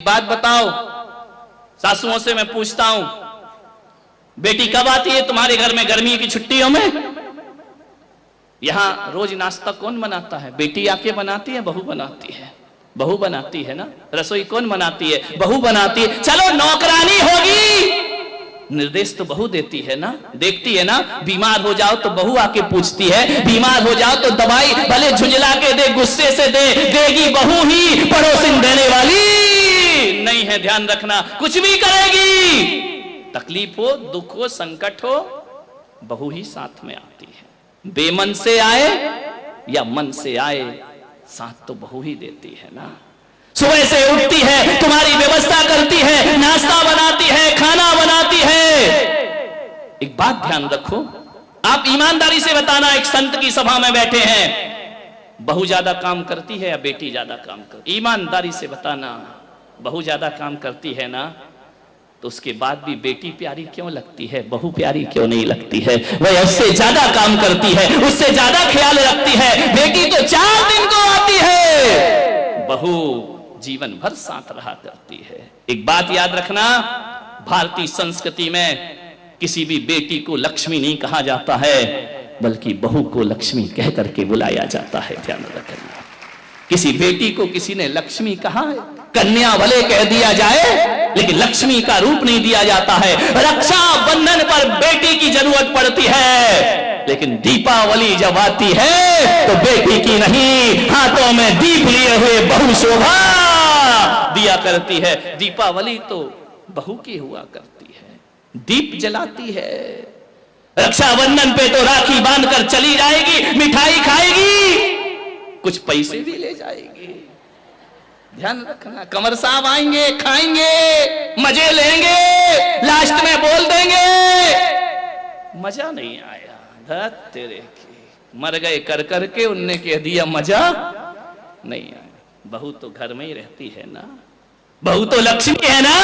बात बताओ, सासुओं से मैं पूछता हूं, बेटी कब आती है तुम्हारे घर में गर्मी की छुट्टियों में? यहां रोज नाश्ता कौन बनाता है? बेटी आके बनाती है, बहू बनाती है? बहू बनाती है ना। रसोई कौन बनाती है? बहू बनाती है। चलो नौकरानी होगी, निर्देश तो बहू देती है ना, देखती है ना। बीमार हो जाओ तो बहू आके पूछती है, बीमार हो जाओ तो दवाई भले झुंझला के दे, गुस्से से दे, देगी बहू ही, पड़ोसिन देने वाली नहीं है। ध्यान रखना, कुछ भी करेगी, तकलीफ हो, दुख हो, संकट हो, बहू ही साथ में आती है। बेमन से आए या मन से आए, साथ तो बहू ही देती है ना। सुबह से उठती है, तुम्हारी व्यवस्था करती है, नाश्ता बनाती है, खाना बनाती है। एक बात ध्यान रखो, आप ईमानदारी से बताना, एक संत की सभा में बैठे हैं, बहू ज्यादा काम करती है या बेटी ज्यादा काम करती? ईमानदारी से बताना। बहू ज्यादा काम करती है ना, तो उसके बाद भी बेटी प्यारी क्यों लगती है, बहू प्यारी क्यों नहीं लगती है? वह उससे ज्यादा काम करती है, उससे ज्यादा ख्याल रखती है। बेटी तो 4 दिन को आती है, बहू जीवन भर साथ रहा करती है। एक बात याद रखना, भारतीय संस्कृति में किसी भी बेटी को लक्ष्मी नहीं कहा जाता है, बल्कि बहू को लक्ष्मी कह करके बुलाया जाता है। ध्यान रखना, किसी बेटी को किसी ने लक्ष्मी कहा है? कन्या भले कह दिया जाए, लेकिन लक्ष्मी का रूप नहीं दिया जाता है। रक्षा बंधन पर बेटी की जरूरत पड़ती है, लेकिन दीपावली जब आती है तो बेटी की नहीं, हाथों में दीप लिए हुए बहू शोभा दिया करती है। दीपावली तो बहू की हुआ करती है, दीप जलाती है। रक्षाबंधन पे तो राखी बांधकर चली जाएगी, मिठाई खाएगी, कुछ पैसे भी ले जाएगी। ध्यान रखना, कमर साहब आएंगे, खाएंगे, मजे लेंगे, लास्ट में बोल देंगे मजा नहीं आया, धत तेरे की, मर गए कर करके, उनने कह दिया मजा नहीं आया। बहू तो घर में ही रहती है ना, बहू तो लक्ष्मी है ना।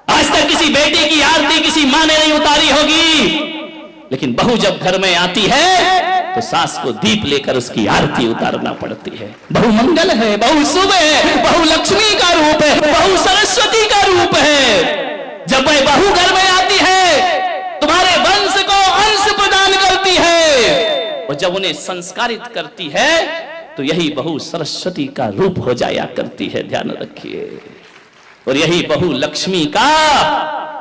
आज तक किसी बेटी की आरती किसी मां ने नहीं उतारी होगी, लेकिन बहू जब घर में आती है तो सास को दीप लेकर उसकी आरती उतारना पड़ती है। बहू मंगल है, बहू शुभ है, बहू लक्ष्मी का रूप है, बहू सरस्वती का रूप है। जब वह बहू घर में आती है, तुम्हारे वंश को अंश प्रदान करती है, और जब उन्हें संस्कारित करती है तो यही बहू सरस्वती का रूप हो जाया करती है। ध्यान रखिए, और यही बहू लक्ष्मी का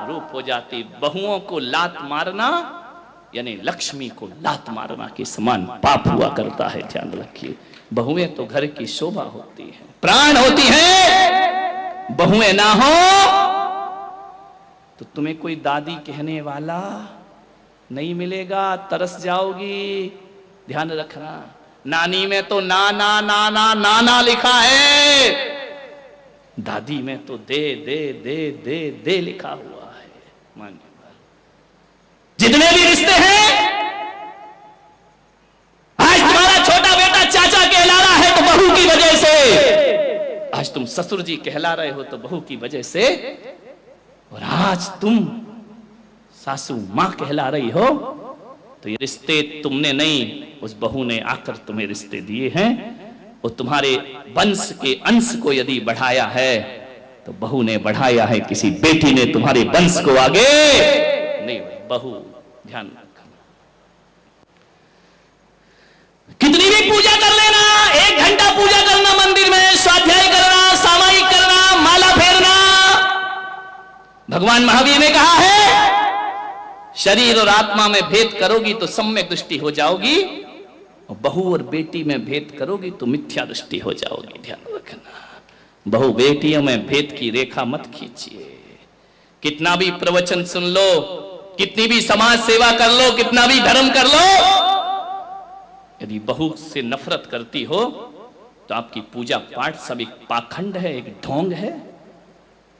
रूप हो जाती। बहुओं को लात मारना यानी लक्ष्मी को लात मारना के समान पाप हुआ करता है। ध्यान रखिए, बहुएं तो घर की शोभा होती है, प्राण होती है। बहुएं ना हो तो तुम्हें कोई दादी कहने वाला नहीं मिलेगा, तरस जाओगी। ध्यान रखना, नानी में तो ना ना ना ना ना ना लिखा है, दादी में तो दे दे दे दे दे लिखा हुआ है। मानिए, जितने भी रिश्ते हैं, आज तुम्हारा छोटा बेटा चाचा कहला रहा है तो बहू की वजह से, आज तुम ससुर जी कहला रहे हो तो बहू की वजह से, और आज तुम सासू मां कहला रही हो तो ये रिश्ते तुमने नहीं, उस बहू ने आकर तुम्हें रिश्ते दिए हैं। और तुम्हारे वंश के अंश को यदि बढ़ाया है तो बहू ने बढ़ाया है, किसी बेटी ने तुम्हारे वंश को आगे नहीं। बहू ध्यान रखना, कितनी भी पूजा कर लेना, 1 घंटा पूजा करना मंदिर में, स्वाध्याय करना, सामायिक करना, माला फेरना, भगवान महावीर ने कहा है शरीर और आत्मा में भेद करोगी तो सम्यक दृष्टि हो जाओगी, और बहू और बेटी में भेद करोगी तो मिथ्या दृष्टि हो जाओगी। ध्यान रखना, बहू बेटियों में भेद की रेखा मत खींचिए। कितना भी प्रवचन सुन लो, कितनी भी समाज सेवा कर लो, कितना भी धर्म कर लो, यदि बहू से नफरत करती हो तो आपकी पूजा पाठ सब एक पाखंड है, एक ढोंग है,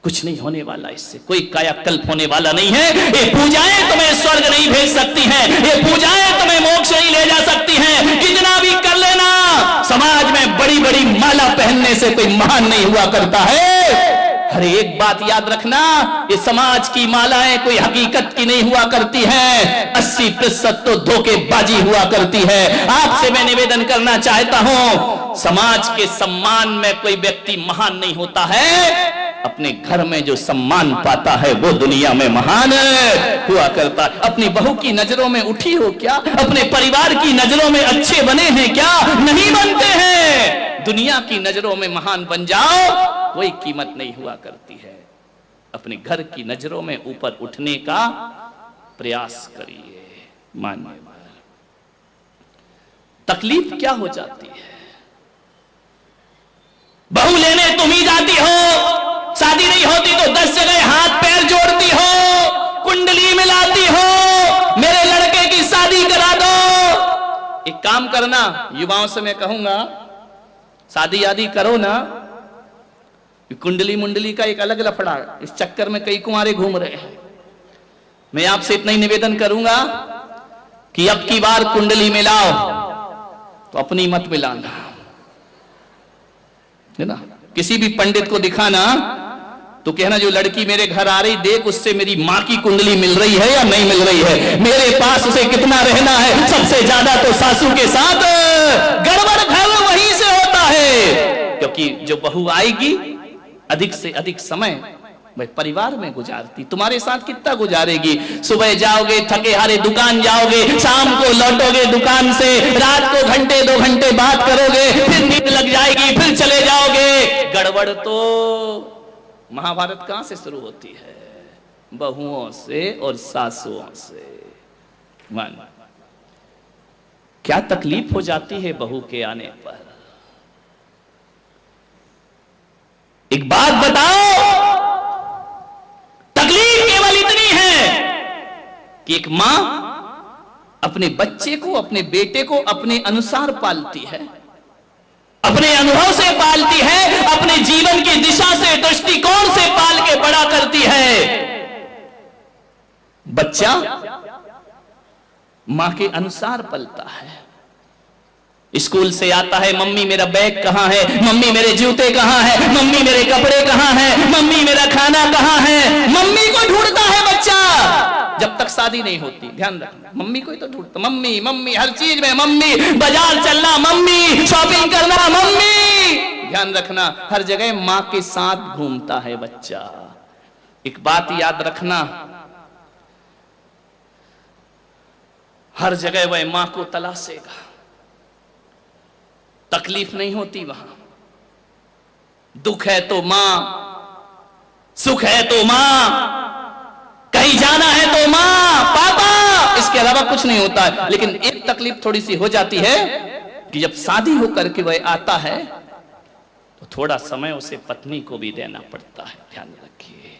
कुछ नहीं होने वाला, इससे कोई कायाकल्प होने वाला नहीं है। ये पूजाएं तुम्हें स्वर्ग नहीं भेज सकती हैं, ये पूजाएं तुम्हें मोक्ष नहीं ले जा सकती हैं। कितना भी कर लेना, समाज में बड़ी बड़ी माला पहनने से कोई महान नहीं हुआ करता है। अरे एक बात याद रखना, ये समाज की मालाएं कोई हकीकत की नहीं हुआ करती हैं, 80% तो धोखेबाजी हुआ करती है। आपसे मैं निवेदन करना चाहता हूं, समाज के सम्मान में कोई व्यक्ति महान नहीं होता है, अपने घर में जो सम्मान पाता है वो दुनिया में महान हुआ करता है। अपनी बहू की नजरों में उठी हो क्या? अपने परिवार की नजरों में अच्छे बने हैं क्या? नहीं बनते हैं। दुनिया की नजरों में महान बन जाओ, कोई कीमत नहीं हुआ करती है। अपने घर की नजरों में ऊपर उठने का प्रयास करिए। मानिए, तकलीफ क्या हो जाती है? बहू लेने तुम ही जाती हो, शादी नहीं होती तो 10 जगह हाथ पैर जोड़ती हो, कुंडली मिलाती हो, मेरे लड़के की शादी करा दो। एक काम करना, युवाओं से मैं कहूंगा, शादी आदि करो ना। कुंडली मुंडली का एक अलग लफड़ा, इस चक्कर में कई कुंवारे घूम रहे हैं। मैं आपसे इतना ही निवेदन करूंगा कि अब की बार कुंडली मिलाओ तो अपनी मत मिलाना, है ना। किसी भी पंडित को दिखाना तो कहना जो लड़की मेरे घर आ रही, देख उससे मेरी मां की कुंडली मिल रही है या नहीं मिल रही है, मेरे पास उसे कितना रहना है, सबसे ज्यादा तो सासू के साथ। गड़बड़ घर वहीं से होता है, क्योंकि जो बहू आएगी अधिक से अधिक समय भाई परिवार में गुजारती, तुम्हारे साथ कितना गुजारेगी? सुबह जाओगे थके हारे दुकान जाओगे, शाम को लौटोगे दुकान से, रात को घंटे 2 घंटे बात करोगे, फिर नींद लग जाएगी, फिर चले जाओगे। गड़बड़ तो महाभारत कहां से शुरू होती है? बहुओं से और सासुओं से। मान क्या तकलीफ हो जाती है बहू के आने पर? एक बात बताओ, तकलीफ केवल इतनी है कि एक मां अपने बच्चे को, अपने बेटे को अपने अनुसार पालती है, अपने अनुभव से पालती है, अपने जीवन की दिशा से, दृष्टिकोण से पाल के बड़ा करती है। बच्चा मां के अनुसार पलता है। स्कूल से आता है, मम्मी मेरा बैग कहां है, मम्मी मेरे जूते कहां है, मम्मी मेरे कपड़े कहां है, मम्मी मेरा खाना कहां है। मम्मी को ढूंढता है बच्चा, जब तक शादी नहीं होती। ध्यान रखना, मम्मी को ही तो ढूंढता, मम्मी मम्मी हर चीज में मम्मी, बाजार चलना मम्मी, शॉपिंग करना मम्मी। ध्यान रखना, हर जगह मां के साथ घूमता है बच्चा। एक बात याद रखना, हर जगह वह मां को तलाशेगा। तकलीफ नहीं होती वहां, दुख है तो मां, सुख है तो मां, कहीं जाना है तो मां पापा, इसके अलावा कुछ नहीं होता है। लेकिन एक तकलीफ थोड़ी सी हो जाती है कि जब शादी होकर के वह आता है तो थोड़ा समय उसे पत्नी को भी देना पड़ता है। ध्यान रखिए,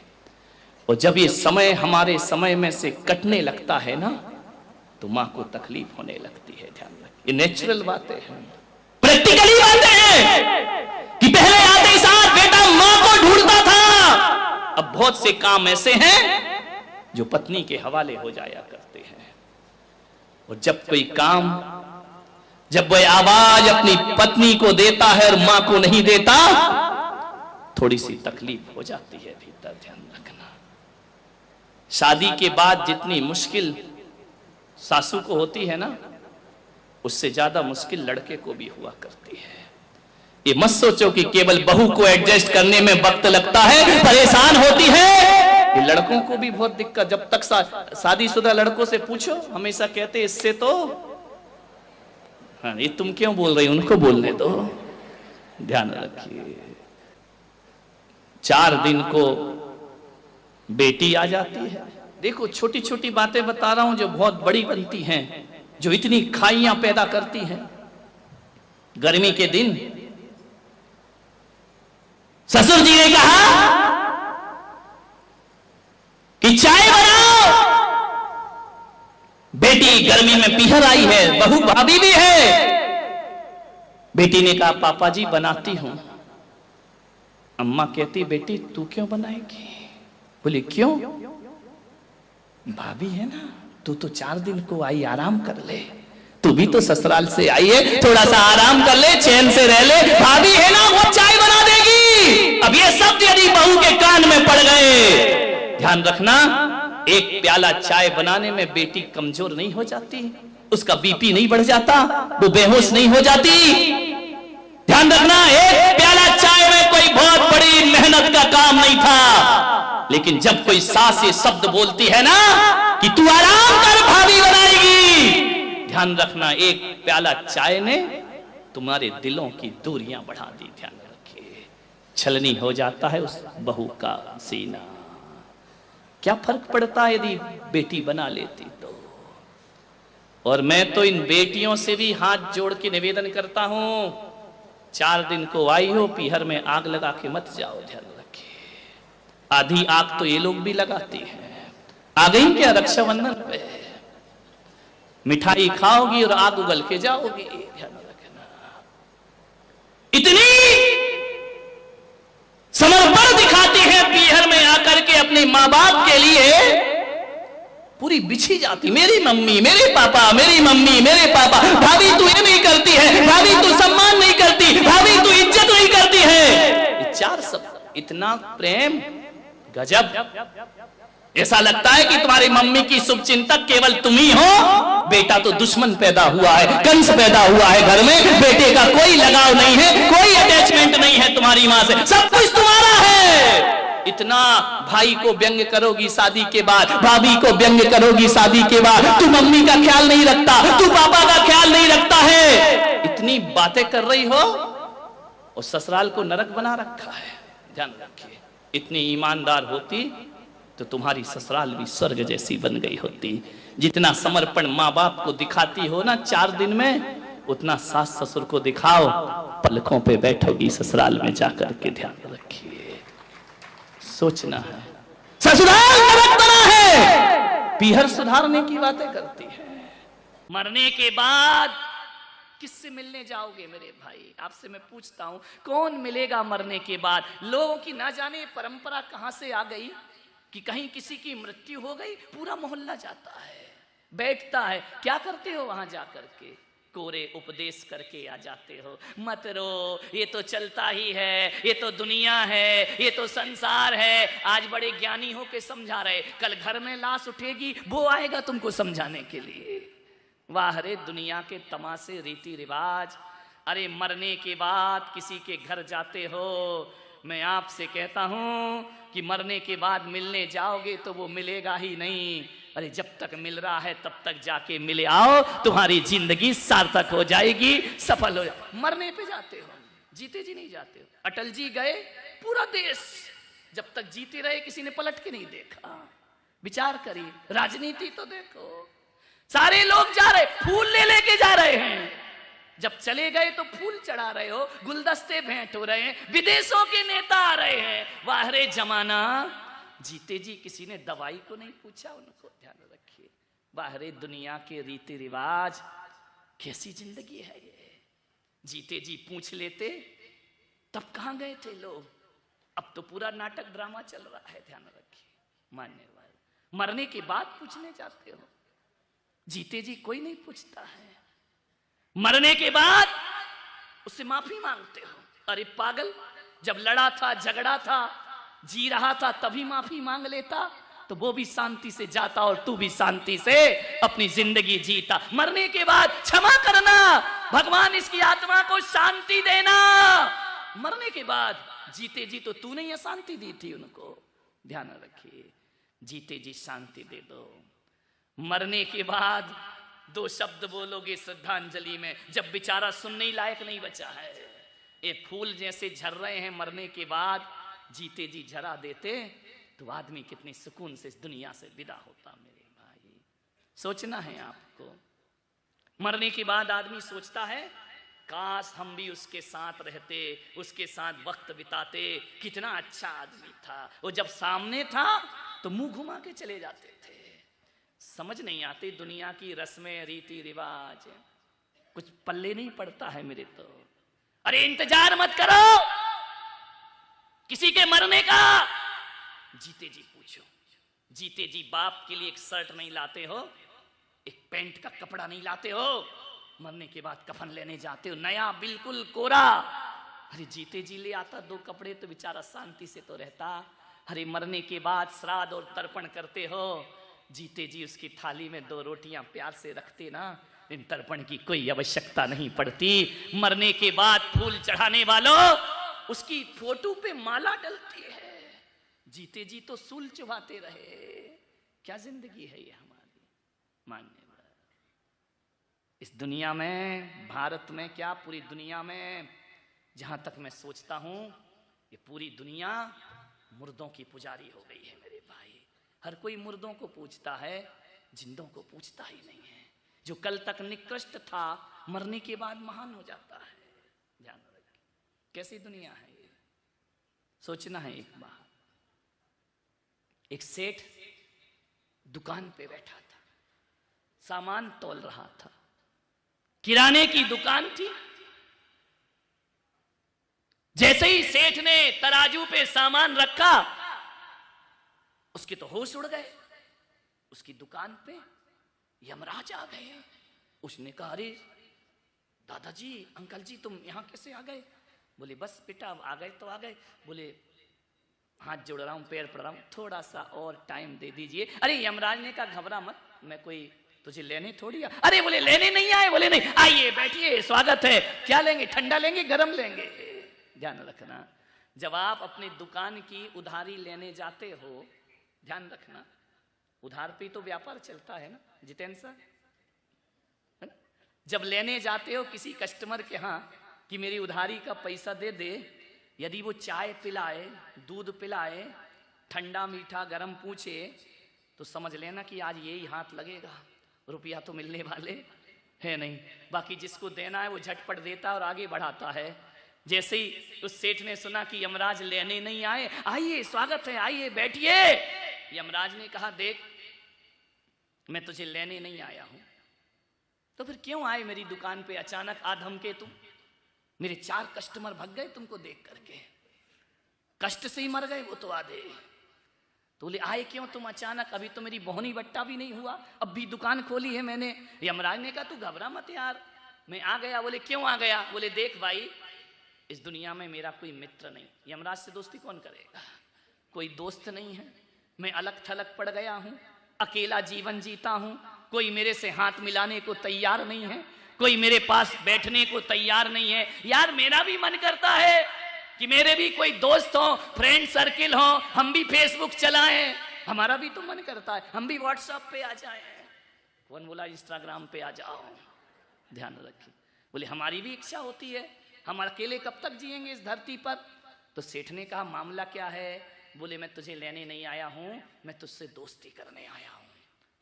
और जब ये समय हमारे समय में से कटने लगता है ना, तो मां को तकलीफ होने लगती है। ध्यान रखिए, ये नेचुरल बातें हैं, प्रैक्टिकली बातें हैं कि पहले आते ही साथ बेटा मां को ढूंढता था, अब बहुत से काम ऐसे हैं जो पत्नी के हवाले हो जाया करते हैं। और जब कोई काम, जब वह आवाज अपनी पत्नी को देता है और मां को नहीं देता, थोड़ी सी तकलीफ हो जाती है भीतर। ध्यान रखना, शादी के बाद जितनी मुश्किल सासू को होती है ना, उससे ज्यादा मुश्किल लड़के को भी हुआ करती है। ये मत सोचो कि केवल बहू को एडजस्ट करने में वक्त लगता है, परेशान होती है। ये लड़कों को भी बहुत दिक्कत, जब तक शादीशुदा लड़कों से पूछो, हमेशा कहते इससे तो, हाँ ये तुम क्यों बोल रही, उनको बोलने दो। ध्यान रखिए, 4 दिन को बेटी आ जाती है। देखो छोटी छोटी बातें बता रहा हूं जो बहुत बड़ी बनती हैं, जो इतनी खाइयां पैदा करती हैं। गर्मी के दिन ससुर जी ने कहा कि चाय बनाओ, बेटी गर्मी में पीहर आई है, बहू भाभी भी है। बेटी ने कहा पापा जी बनाती हूं। अम्मा कहती बेटी तू क्यों बनाएगी? बोली क्यों? भाभी है ना, तू तो 4 दिन को आई, आराम कर ले, तू भी तो ससुराल से आई है, थोड़ा सा आराम कर ले, चैन से रह ले, भाभी है ना वो चाय बना देगी। अब ये शब्द यदि बहू के कान में पड़ गए, ध्यान रखना, एक प्याला चाय बनाने में बेटी कमजोर नहीं हो जाती, उसका बीपी नहीं बढ़ जाता, वो बेहोश नहीं हो जाती। ध्यान रखना, एक प्याला चाय में कोई बहुत बड़ी मेहनत का काम नहीं था, लेकिन जब कोई सास ये शब्द बोलती है ना कि तू आराम कर, भाभी बनाएगी, ध्यान रखना एक प्याला चाय ने तुम्हारे दिलों की दूरियां बढ़ा दी। ध्यान रखिए, छलनी हो जाता है उस बहू का सीना। क्या फर्क पड़ता है यदि बेटी बना लेती तो। और मैं तो इन बेटियों से भी हाथ जोड़ के निवेदन करता हूं, 4 दिन को आई हो, पीहर में आग लगा के मत जाओ। ध्यान रखिए, आधी आग तो ये लोग भी लगाते हैं। आ गई क्या रक्षाबंधन पे, मिठाई खाओगी और आग उगल के जाओगी। ध्यान रखना, इतनी समर्पण दिखाती है पीहर में आकर के अपने माँ बाप के लिए, पूरी बिछी जाती, मेरी मम्मी मेरे पापा, मेरी मम्मी मेरे पापा। भाभी तू ये नहीं करती है, भाभी तू सम्मान नहीं करती, भाभी तू इज्जत नहीं करती है। ये 4 शब्द, इतना प्रेम, गजब। ऐसा लगता है कि तुम्हारी मम्मी की शुभचिंतक केवल तुम ही हो। बेटा तो दुश्मन पैदा हुआ है, कंस पैदा हुआ है घर में, बेटे का कोई लगाव नहीं है, कोई अटैचमेंट नहीं है तुम्हारी मां से, सब कुछ तुम्हारा है। इतना भाई को व्यंग करोगी शादी के बाद, भाभी को व्यंग करोगी शादी के बाद, तू मम्मी का ख्याल नहीं रखता, तू पापा का ख्याल नहीं रखता है, इतनी बातें कर रही हो और ससुराल को नरक बना रखा है। ध्यान रखिए, इतनी ईमानदार होती तो तुम्हारी ससुराल भी स्वर्ग जैसी बन गई होती। जितना समर्पण माँ बाप को दिखाती हो ना 4 दिन में, उतना सास ससुर को दिखाओ, पलकों पे बैठोगी ससुराल में जाकर के। ध्यान रखिए, सोचना है, ससुराल नरक बना है। पीहर सुधारने की बातें करती है। मरने के बाद किससे मिलने जाओगे मेरे भाई? आपसे मैं पूछता हूं, कौन मिलेगा मरने के बाद? लोगों की ना जाने परंपरा कहां से आ गई कि कहीं किसी की मृत्यु हो गई, पूरा मोहल्ला जाता है, बैठता है। क्या करते हो वहां जाकर के? कोरे उपदेश करके आ जाते हो, मत रो, ये तो चलता ही है, ये तो दुनिया है, ये तो संसार है। आज बड़े ज्ञानी हो के समझा रहे, कल घर में लाश उठेगी, वो आएगा तुमको समझाने के लिए। वाह रे दुनिया के तमाशे, रीति रिवाज। अरे मरने के बाद किसी के घर जाते हो, मैं आपसे कहता हूं कि मरने के बाद मिलने जाओगे तो वो मिलेगा ही नहीं। अरे जब तक मिल रहा है तब तक जाके मिले आओ, तुम्हारी जिंदगी सार्थक हो जाएगी, सफल हो जाएगी। मरने पे जाते हो, जीते जी नहीं जाते हो। अटल जी गए, पूरा देश जब तक जीते रहे किसी ने पलट के नहीं देखा। विचार करिए, राजनीति तो देखो, सारे लोग जा रहे, फूल ले लेके जा रहे हैं, जब चले गए तो फूल चढ़ा रहे हो, गुलदस्ते भेंट हो रहे हैं, विदेशों के नेता आ रहे हैं। वाह रे जमाना, जीते जी किसी ने दवाई को नहीं पूछा उनको। ध्यान रखिए, वाह रे दुनिया के रीति रिवाज, कैसी जिंदगी है ये। जीते जी पूछ लेते तब कहां गए थे लोग। अब तो पूरा नाटक ड्रामा चल रहा है। ध्यान रखिए, मानने वाले मरने के बाद पूछने जाते हो, जीते जी कोई नहीं पूछता है। मरने के बाद उससे माफी मांगते हो। अरे पागल, जब लड़ा था, झगड़ा था, जी रहा था, तभी माफी मांग लेता तो वो भी शांति से जाता और तू भी शांति से अपनी जिंदगी जीता। मरने के बाद क्षमा करना, भगवान इसकी आत्मा को शांति देना। मरने के बाद, जीते जी तो तूने ही शांति दी थी उनको। ध्यान रखिए, जीते जी शांति दे दो। मरने के बाद 2 शब्द बोलोगे श्रद्धांजलि में, जब बेचारा सुनने लायक नहीं बचा है। ये फूल जैसे झर रहे हैं, मरने के बाद जीते जी झरा देते तो आदमी कितने सुकून से इस दुनिया से विदा होता। मेरे भाई, सोचना है आपको। मरने के बाद आदमी सोचता है, काश हम भी उसके साथ रहते, उसके साथ वक्त बिताते, कितना अच्छा आदमी था वो। जब सामने था तो मुंह घुमा के चले जाते थे। समझ नहीं आती दुनिया की रस्में, रीति रिवाज, कुछ पल्ले नहीं पड़ता है मेरे तो। अरे इंतजार मत करो किसी के मरने का, जीते जी पूछो। जीते जी बाप के लिए एक शर्ट नहीं लाते हो, एक पैंट का कपड़ा नहीं लाते हो, मरने के बाद कफन लेने जाते हो नया बिल्कुल कोरा। अरे जीते जी ले आता 2 कपड़े तो बेचारा शांति से तो रहता। अरे मरने के बाद श्राद्ध और तर्पण करते हो, जीते जी उसकी थाली में 2 रोटियां प्यार से रखते ना इन तर्पण की कोई आवश्यकता नहीं पड़ती। मरने के बाद फूल चढ़ाने वालों उसकी फोटो पे माला डलती है, जीते जी तो सूल चुभाते रहे। क्या जिंदगी है ये हमारी। मान्यवर इस दुनिया में, भारत में क्या पूरी दुनिया में, जहां तक मैं सोचता हूं ये पूरी दुनिया मुर्दों की पुजारी हो गई है मेरे भाई। हर कोई मुर्दों को पूजता है, जिंदों को पूजता ही नहीं है। जो कल तक निकृष्ट था मरने के बाद महान हो जाता है। ध्यान रखिए कैसी दुनिया है ये, सोचना है एक बार। एक सेठ दुकान पे बैठा था, सामान तौल रहा था, किराने की दुकान थी। जैसे ही सेठ ने तराजू पे सामान रखा उसके तो होश उड़ गए। उसकी दुकान पे यमराज आ गए। उसने कहा अरे दादाजी, अंकल जी तुम यहां कैसे आ गए? बोले बस बेटा आ गए तो आ गए। बोले हाथ जोड़ रहा हूं, पैर पड़ रहा हूं, थोड़ा सा और टाइम दे दीजिए। अरे यमराज ने कहा घबरा मत, मैं कोई तुझे लेने थोड़ी आ। अरे बोले लेने नहीं आए। बोले नहीं, आइए बैठिए, स्वागत है। क्या लेंगे, ठंडा लेंगे गरम लेंगे? ध्यान रखना, जब आप अपनी दुकान की उधारी लेने जाते हो, ध्यान रखना उधार पे तो व्यापार चलता है ना जितेंद्र सर, है ना? जब लेने जाते हो किसी कस्टमर के यहाँ कि मेरी उधारी का पैसा दे दे, यदि वो चाय पिलाए, दूध पिलाए, ठंडा मीठा गरम पूछे, तो समझ लेना कि आज यही हाथ लगेगा, रुपया तो मिलने वाले है नहीं। बाकी जिसको देना है वो झटपट देता है और आगे बढ़ाता है। जैसे ही उस सेठ ने सुना कि यमराज लेने नहीं आए, आइए स्वागत है, आइए बैठिए। यमराज ने कहा देख मैं तुझे लेने नहीं आया हूं, तो फिर क्यों आए मेरी दुकान पे अचानक आधम के तुम? मेरे 4 कस्टमर भग गए तुमको देख करके, कष्ट से ही मर गए वो तो आधे। तो बोले आए क्यों तुम अचानक? अभी तो मेरी बोहनी बट्टा भी नहीं हुआ, अब भी दुकान खोली है मैंने। यमराज ने कहा तू घबरा मत यार, मैं आ गया। बोले क्यों आ गया? बोले देख भाई इस दुनिया में मेरा कोई मित्र नहीं, यमराज से दोस्ती कौन करेगा? कोई दोस्त नहीं है, मैं अलग थलग पड़ गया हूं, अकेला जीवन जीता हूं, कोई मेरे से हाथ मिलाने को तैयार नहीं है, कोई मेरे पास बैठने को तैयार नहीं है। यार मेरा भी मन करता है कि मेरे भी कोई दोस्त हो, फ्रेंड सर्किल हो, हम भी फेसबुक चलाएं, हमारा भी तो मन करता है हम भी व्हाट्सएप पे आ जाएं। कौन बोला इंस्टाग्राम पे आ जाओ? ध्यान रखिए, बोले हमारी भी इच्छा होती है, हम अकेले कब तक जिएंगे इस धरती पर। तो सेठ ने कहा मामला क्या है? बोले मैं तुझे लेने नहीं आया हूं, मैं तुझसे दोस्ती करने आया हूं।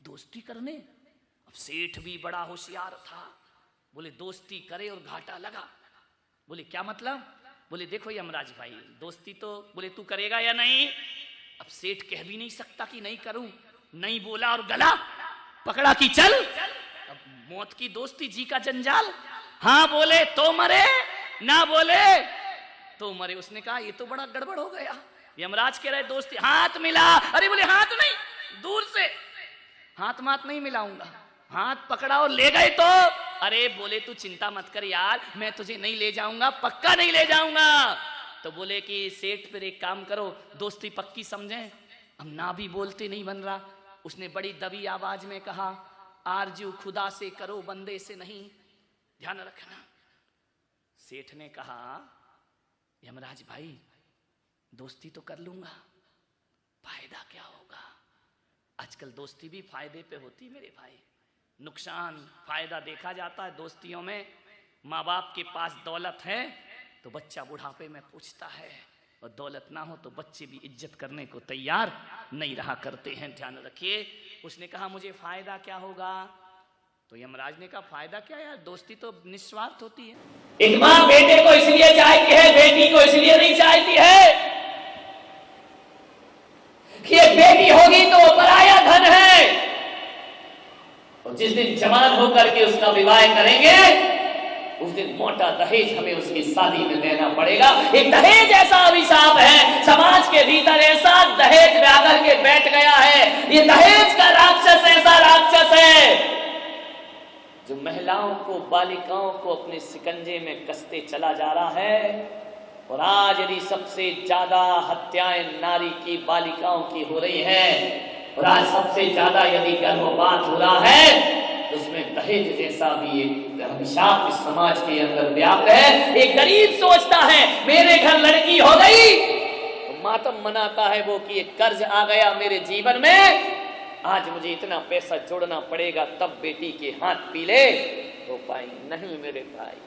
दोस्ती करने? अब सेठ भी बड़ा होशियार था, बोले दोस्ती करे और घाटा लगा। बोले क्या मतलब? बोले देखो यमराज भाई दोस्ती तो, बोले तू करेगा या नहीं? अब सेठ कह भी नहीं सकता कि नहीं करूं, नहीं बोला और गला पकड़ा कि चल। अब मौत की दोस्ती, जी का जंजाल। हाँ बोले तो मरे, ना बोले तो मरे। उसने कहा ये तो बड़ा गड़बड़ हो गया। यमराज कह रहे दोस्ती, हाथ मिला। अरे बोले हाथ नहीं, दूर से हाथ मात नहीं मिलाऊंगा। हाथ पकड़ा और ले गए तो? अरे बोले तू चिंता मत कर यार, मैं तुझे नहीं ले जाऊंगा, पक्का नहीं ले जाऊंगा। तो बोले कि सेठ फिर एक काम करो, दोस्ती पक्की समझें, हम ना भी बोलते नहीं बन रहा। उसने बड़ी दबी आवाज में कहा आरजू खुदा से करो बंदे से नहीं। ध्यान रखना। सेठ ने कहा यमराज भाई दोस्ती तो कर लूंगा, फायदा क्या होगा? आजकल दोस्ती भी फायदे पे होती मेरे भाई, नुकसान फायदा देखा जाता है दोस्तियों में। माँ बाप के पास दौलत है तो बच्चा बुढ़ापे में पूछता है, और दौलत ना हो तो बच्चे भी इज्जत करने को तैयार नहीं रहा करते हैं। ध्यान रखिए। उसने कहा मुझे फायदा क्या होगा? तो यमराज ने कहा फायदा क्या यार, दोस्ती तो निस्वार्थ होती है। एक माँ बेटे को इसलिए चाहती है, बेटी को इसलिए नहीं चाहती है कि एक बेटी होगी तो वो पराया धन है, और जिस दिन जवान होकर के उसका विवाह करेंगे उस दिन मोटा दहेज हमें उसकी शादी में देना पड़ेगा। एक दहेज ऐसा अभिशाप है समाज के भीतर, ऐसा दहेज में आकर के बैठ गया है। ये दहेज का राक्षस ऐसा राक्षस है जो महिलाओं को, बालिकाओं को अपने शिकंजे में कसते चला जा रहा है। और आज यदि सबसे ज्यादा हत्याएं नारी की, बालिकाओं की हो रही है, और आज सबसे ज्यादा यदि गर्भपात हो रहा है, तो उसमें दहेज जैसा भी एक अभिशाप इस समाज के अंदर व्याप्त है। एक गरीब सोचता है मेरे घर लड़की हो गई तो मातम मनाता है वो कि एक कर्ज आ गया मेरे जीवन में, आज मुझे इतना पैसा जोड़ना पड़ेगा तब बेटी के हाथ पीले हो पाएंगे। नहीं मेरे भाई,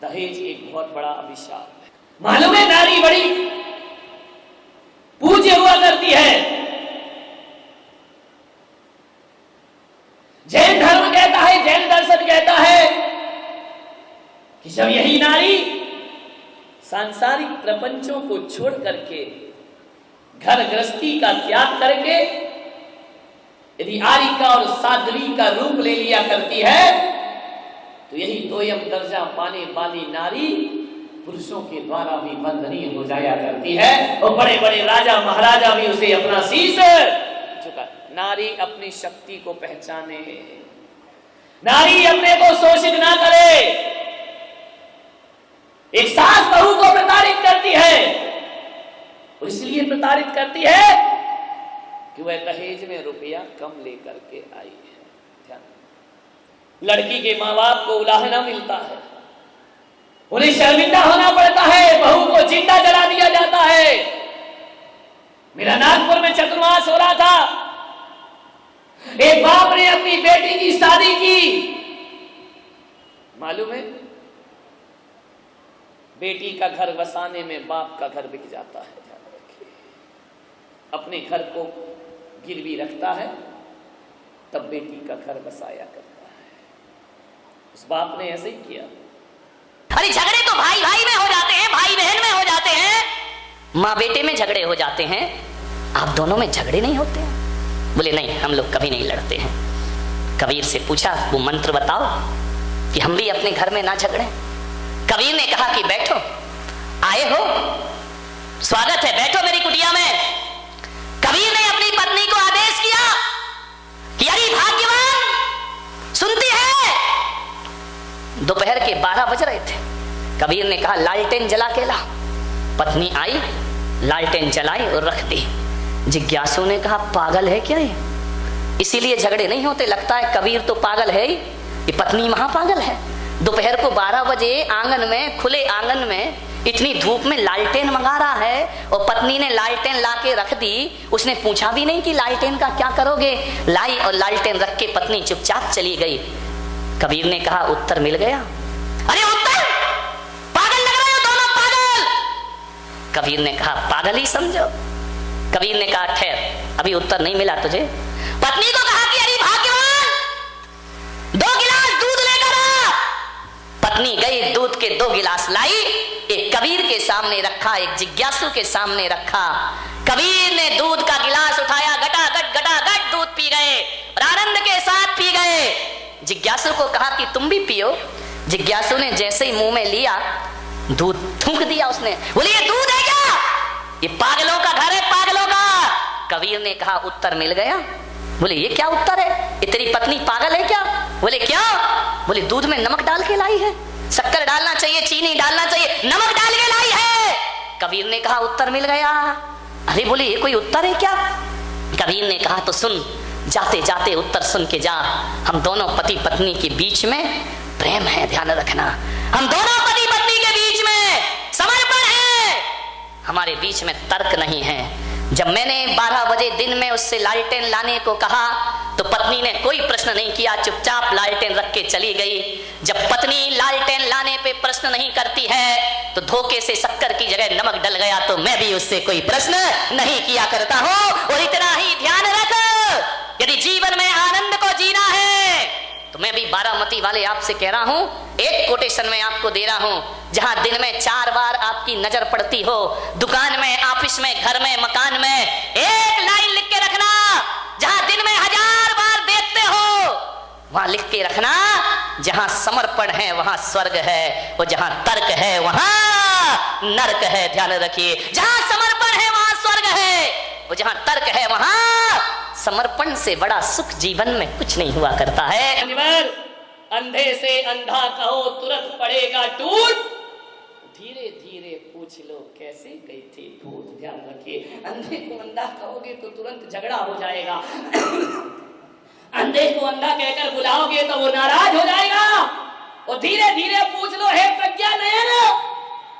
दहेज एक बहुत बड़ा अभिशाप है। मालूम है नारी बड़ी पूज्य हुआ करती है। जैन धर्म कहता है, जैन दर्शन कहता है कि जब यही नारी सांसारिक प्रपंचों को छोड़ करके घर गृहस्थी का त्याग करके यदि आरिका और साध्वी का रूप ले लिया करती है तो यही दोयम दर्जा पाने वाली नारी पुरुषों के द्वारा भी वंदनीय हो जाया करती है और बड़े बड़े राजा महाराजा भी उसे अपना शीश झुका। नारी अपनी शक्ति को पहचाने, नारी अपने को शोषित ना करे। एक सास बहू को प्रताड़ित करती है, इसलिए प्रताड़ित करती है कि वह दहेज में रुपया कम लेकर के आई है। लड़की के माँ बाप को उलाहना मिलता है, उन्हें शर्मिंदा होना पड़ता है, बहू को जिंदा जला दिया जाता है। मेरा नागपुर में चतुर्मास हो रहा था, एक बाप ने अपनी बेटी की शादी की, मालूम है बेटी का घर बसाने में बाप का घर बिक जाता है। अपने घर को गिरवी रखता है तब बेटी का घर बसाया करता है। उस बाप ने ऐसे ही किया। अरे झगड़े तो भाई भाई में हो जाते हैं, भाई बहन में हो जाते हैं, माँ बेटे में झगड़े हो जाते हैं, आप दोनों में झगड़े नहीं होते हैं? बोले नहीं, हम लोग कभी नहीं लड़ते हैं। कबीर से पूछा वो मंत्र बताओ कि हम भी अपने घर में ना झगड़े। कबीर ने कहा कि बैठो, आए हो, स्वागत है, बैठो मेरी कुटिया में। कबीर ने अपनी पत्नी को आदेश किया कि अरे भाग्यवान, सुनती है? दोपहर के 12 बज रहे थे। कबीर ने कहा लालटेन जला के ला। पत्नी आई, लालटेन जलाई और रख दी। जिज्ञासु ने कहा पागल है क्या ये? इसीलिए झगड़े नहीं होते, लगता है कबीर तो पागल है ही, ये पत्नी महापागल है। दोपहर को 12 बजे आंगन में, खुले आंगन में इतनी धूप में लालटेन मंगा रहा है और पत्नी ने लालटेन लाके रख दी। उसने पूछा भी नहीं कि लालटेन का क्या करोगे, लाई और लालटेन रख के पत्नी चुपचाप चली गई। कबीर ने कहा उत्तर मिल गया। अरे उत्तर, पागल लग रहे हो दोनों, पागल। कबीर ने कहा पागल ही समझो। कबीर ने कहा ठहर, अभी उत्तर नहीं मिला तुझे। पत्नी को कहा कि अरे भाग्यवान, 2 गिलास दूध लेकर आ। पत्नी गई, दूध के 2 गिलास लाई, एक कबीर के सामने रखा, एक जिज्ञासु के सामने रखा। कबीर ने दूध का गिलास उठाया, गटागट दूध पी गए और आनंद के साथ पी गए। जिज्ञासु को कहा कि तुम भी पियो। जिज्ञासु ने जैसे ही मुंह में लिया, दूध थूक दिया उसने। बोले ये दूध है क्या? ये पागलों का घर है, पागलों का। कबीर ने कहा उत्तर मिल गया। बोले ये क्या उत्तर है, ये तेरी पत्नी पागल है क्या? बोले क्या? बोले दूध में नमक डाल के लाई है, शक्कर डालना चाहिए, चीनी डालना चाहिए, नमक डाल के लाई है। कबीर ने कहा उत्तर मिल गया। अरे बोले ये कोई उत्तर है क्या? कबीर ने कहा तो सुन, जाते जाते उत्तर सुन के जा। हम दोनों पति पत्नी के बीच में प्रेम है, ध्यान रखना। हम दोनों पति पत्नी के बीच में समर्पण है, हमारे बीच में तर्क नहीं है। जब मैंने 12 बजे दिन में उससे लालटेन लाने को कहा तो पत्नी ने कोई प्रश्न नहीं किया, चुपचाप लालटेन रख के चली गई। जब पत्नी लालटेन लाने पे प्रश्न नहीं करती है तो धोखे से शक्कर की जगह नमक डल गया तो मैं भी उससे कोई प्रश्न नहीं किया करता हूं। और इतना ही ध्यान रख, यदि जीवन में आनंद को जीना है तो मैं भी बारामती वाले आपसे कह रहा हूं, एक कोटेशन में आपको दे रहा हूं। जहां दिन में 4 बार आपकी नजर पड़ती हो, दुकान में, ऑफिस में, घर में, मकान में, एक लाइन लिख के रखना। जहां दिन में 1000 बार देखते हो वहां लिख के रखना, जहां समर्पण है वहां स्वर्ग है और जहां तर्क है वहां नरक है। ध्यान रखिए, जहां समर्पण है वहां स्वर्ग है और जहां तर्क है वहां समर्पण से बड़ा सुख जीवन में कुछ नहीं हुआ करता है। अंधे से अंधा कहो तुरंत पड़ेगा टूट, धीरे धीरे पूछ लो कैसे गई थी भूत। ध्यान रखिए, अंधे को अंधा कहोगे तो तुरंत झगड़ा हो जाएगा। अंधे को अंधा कहकर बुलाओगे तो वो नाराज हो जाएगा। और धीरे धीरे पूछ लो, हे प्रज्ञा नयन